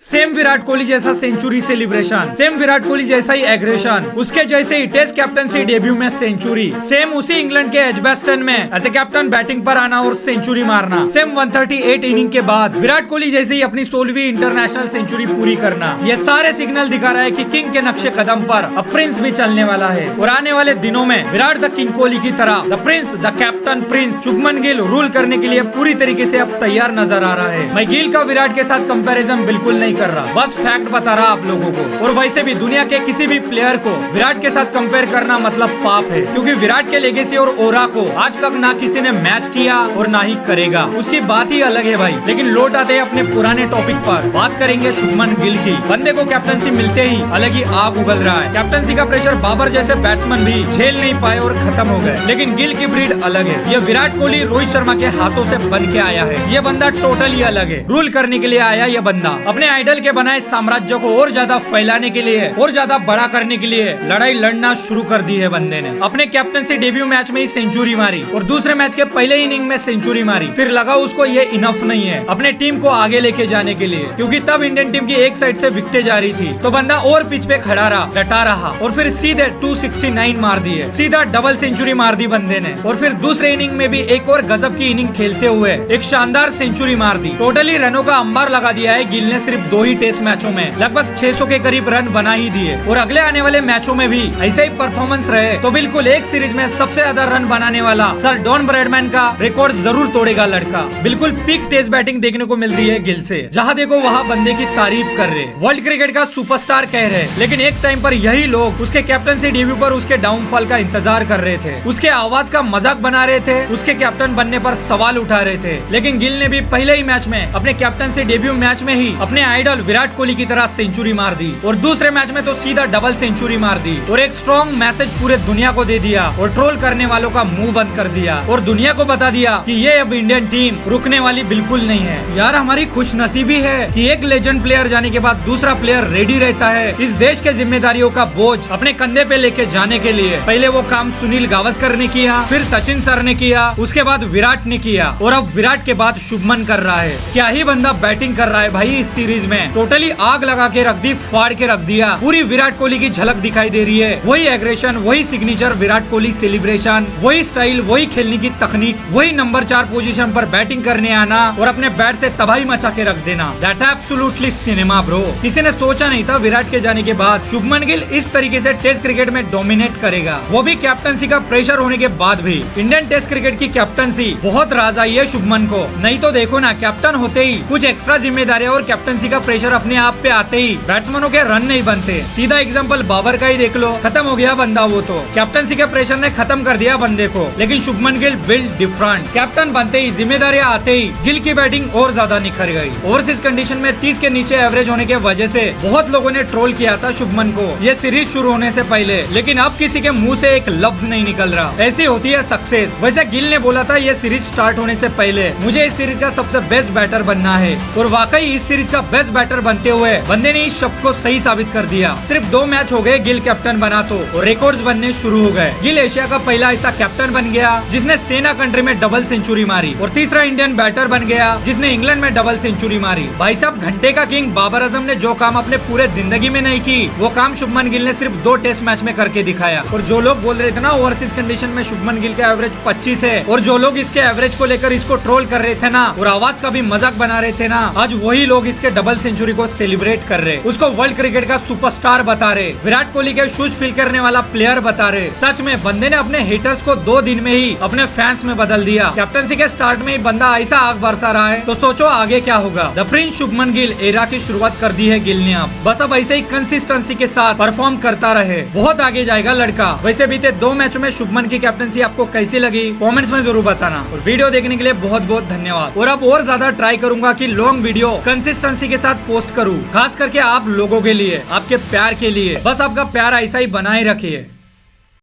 Same Virat Kohli जैसा century celebration, same Virat Kohli जैसा ही एग्रेशन, उसके जैसे ही टेस्ट कैप्टनसी डेब्यू में सेंचुरी, सेम उसी इंग्लैंड के एजबेस्टन में एज ए कैप्टन बैटिंग पर आना और सेंचुरी मारना, सेम 138 इनिंग के बाद विराट कोहली जैसे ही अपनी 16वीं इंटरनेशनल सेंचुरी पूरी करना। ये सारे सिग्नल दिखा रहा है कि किंग के नक्शे कदम पर अब प्रिंस भी चलने वाला है और आने वाले दिनों में विराट द किंग कोहली की तरह the Prince, the captain Prince Shubman Gill rule करने के लिए पूरी तरीके से अब तैयार नजर आ रहा है। मैं गिल का विराट के साथ कंपैरिजन बिल्कुल नहीं कर रहा, बस फैक्ट बता रहा आप लोगों को। और वैसे भी दुनिया के किसी भी प्लेयर को विराट के साथ कंपेयर करना मतलब पाप है, क्योंकि विराट के लेगेसी और ओरा को आज तक ना किसी ने मैच किया और ना ही करेगा। उसकी बात ही अलग है भाई। लेकिन लौट आते हैं अपने पुराने टॉपिक पर, बात करेंगे शुभमन गिल की। बंदे को कैप्टनसी मिलते ही अलग ही आग उगल रहा है। कैप्टनसी का प्रेशर बाबर जैसे बैट्समैन भी झेल नहीं पाए और खत्म हो गए। लेकिन गिल की ब्रीड अलग है। ये विराट कोहली रोहित शर्मा के हाथों से बन के आया है। ये बंदा टोटली अलग है। रूल करने के लिए आया ये बंदा। अपने आइडल के बनाए साम्राज्य को और ज्यादा फैलाने के लिए और ज्यादा बड़ा करने के लिए लड़ाई लड़ना शुरू कर दी है बंदे ने। अपने कैप्टनसी डेब्यू मैच में ही सेंचुरी मारी और दूसरे मैच के पहले इनिंग में सेंचुरी मारी। फिर लगा उसको ये इनफ नहीं है अपने टीम को आगे लेके जाने के लिए, क्योंकि तब इंडियन टीम की एक साइड से विकेटें जा रही थी। तो बंदा और पिच पे खड़ा रहा, डटा रहा और फिर सीधे 269 मार दिए। सीधा डबल सेंचुरी मार दी बंदे ने। और फिर दूसरे इनिंग में भी एक और गजब की इनिंग खेलते हुए एक शानदार सेंचुरी मार दी। टोटली रनों का अंबार लगा दिया है गिल ने सिर्फ 2 ही टेस्ट मैचों में। लगभग 600 के करीब रन बना ही दिए। और अगले आने वाले मैचों में भी ऐसे ही परफॉर्मेंस रहे तो बिल्कुल एक सीरीज में सबसे ज्यादा रन बनाने वाला सर डॉन ब्रैडमैन का रिकॉर्ड जरूर तोड़ेगा लड़का। बिल्कुल पीक टेस्ट बैटिंग देखने को मिल रही है गिल से। जहां देखो वहां बंदे की तारीफ कर रहे, वर्ल्ड क्रिकेट का सुपरस्टार कह रहे। लेकिन एक टाइम पर यही लोग उसके कैप्टनसी डेब्यू पर उसके डाउनफॉल का इंतजार कर रहे थे, उसके आवाज का मजाक बना रहे थे, उसके कैप्टन बनने पर सवाल उठा रहे थे। लेकिन गिल ने भी पहले ही मैच में, अपने कैप्टनसी डेब्यू मैच में ही अपने आइडल विराट कोहली की तरह सेंचुरी मार दी और दूसरे मैच में तो सीधा डबल सेंचुरी मार दी और एक स्ट्रॉन्ग मैसेज पूरे दुनिया को दे दिया और ट्रोल करने वालों का मुंह बंद कर दिया और दुनिया को बता दिया कि ये अब इंडियन टीम रुकने वाली बिल्कुल नहीं है। यार हमारी खुशनसीबी है कि एक लेजेंड प्लेयर जाने के बाद दूसरा प्लेयर रेडी रहता है इस देश के जिम्मेदारियों का बोझ अपने कंधे पे लेके जाने के लिए। पहले वो काम सुनील गावस्कर ने किया, फिर सचिन सर ने किया, उसके बाद विराट ने किया और अब विराट के बाद शुभमन कर रहा है। क्या ही बंदा बैटिंग कर रहा है भाई इस सीरीज में। टोटली आग लगा के रख दी, फाड़ के रख दिया। पूरी विराट कोहली की झलक दिखाई दे रही है। वही एग्रेशन, वही सिग्नेचर विराट कोहली सेलिब्रेशन, वही स्टाइल, वही खेलने की तकनीक, वही नंबर 4 पोजीशन पर बैटिंग करने आना और अपने बैट से तबाही मचा के रख देना। That's absolutely cinema bro. किसी ने सोचा नहीं था विराट के जाने के बाद शुभमन गिल इस तरीके से टेस्ट क्रिकेट में डोमिनेट करेगा, वो भी कैप्टनसी का प्रेशर होने के बाद भी। इंडियन टेस्ट क्रिकेट की कैप्टनसी बहुत राज आई है शुभमन को। नहीं तो देखो ना, कैप्टन होते ही कुछ एक्स्ट्रा जिम्मेदारियां और कैप्टनसी का प्रेशर अपने आप पे आते ही बैट्समैनों के रन नहीं बनते। सीधा एग्जांपल बाबर का ही देख लो, खत्म हो गया बंदा। वो तो कैप्टनसी के प्रेशर ने खत्म कर दिया बंदे को। लेकिन Shubman Gill build different. Captain बनते ही, जिम्मेदारियां आते ही गिल की बैटिंग और ज्यादा निखर गई। ओवरसीज कंडीशन में 30 के नीचे एवरेज होने के वजह से बहुत लोगों ने ट्रोल किया था शुभमन को ये सीरीज शुरू होने से पहले। लेकिन अब किसी के मुंह से एक लफ्ज नहीं निकल रहा। ऐसी होती है सक्सेस। वैसे गिल ने बोला था ये सीरीज स्टार्ट होने से पहले, मुझे इस सीरीज का सबसे बेस्ट बैटर बनना है। और वाकई इस सीरीज का बेस्ट बैटर बनते हुए बंदे ने इस शब्द को सही साबित कर दिया। सिर्फ 2 मैच हो गए गिल कैप्टन बना तो और रिकॉर्ड्स बनने शुरू हो गए। गिल एशिया का पहला ऐसा कैप्टन बन गया जिसने सेना कंट्री में डबल सेंचुरी मारी और तीसरा इंडियन बैटर बन गया जिसने इंग्लैंड में डबल सेंचुरी मारी। भाई साहब, घंटे का किंग बाबर आजम ने जो काम अपने पूरे जिंदगी में नहीं की, वो काम शुभमन गिल ने सिर्फ 2 टेस्ट मैच में करके दिखाया। और जो लोग बोल रहे थे ना ओवरसीज कंडीशन में शुभमन गिल का एवरेज 25 है, और जो लोग इसके एवरेज को लेकर इसको ट्रोल कर रहे थे ना और आवाज का भी मजाक बना रहे थे ना, आज वही लोग इसके डबल सेंचुरी को सेलिब्रेट कर रहे, उसको वर्ल्ड क्रिकेट का सुपरस्टार बता रहे, विराट कोहली के शूज फील करने वाला प्लेयर बता रहे। सच में बंदे ने अपने हेटर्स को 2 दिन में ही अपने फैंस में बदल दिया। कैप्टनसी के स्टार्ट में ही बंदा ऐसा आग बरसा रहा है तो सोचो आगे क्या होगा। The Prince Shubman Gill era की शुरुआत कर दी है गिल ने। अब बस अब ऐसे ही कंसिस्टेंसी के साथ परफॉर्म करता रहे, बहुत आगे जाएगा लड़का। वैसे बीते 2 मैचों में शुभमन की कैप्टनसी आपको कैसी लगी कमेंट्स में जरूर बताना। और वीडियो देखने के लिए बहुत बहुत धन्यवाद। और अब और ज्यादा ट्राई करूंगा कि लॉन्ग वीडियो कंसिस्टेंसी के साथ पोस्ट करूं, खास करके आप लोगों के लिए, आपके प्यार के लिए। बस आपका प्यार ऐसा ही बनाए रखिए।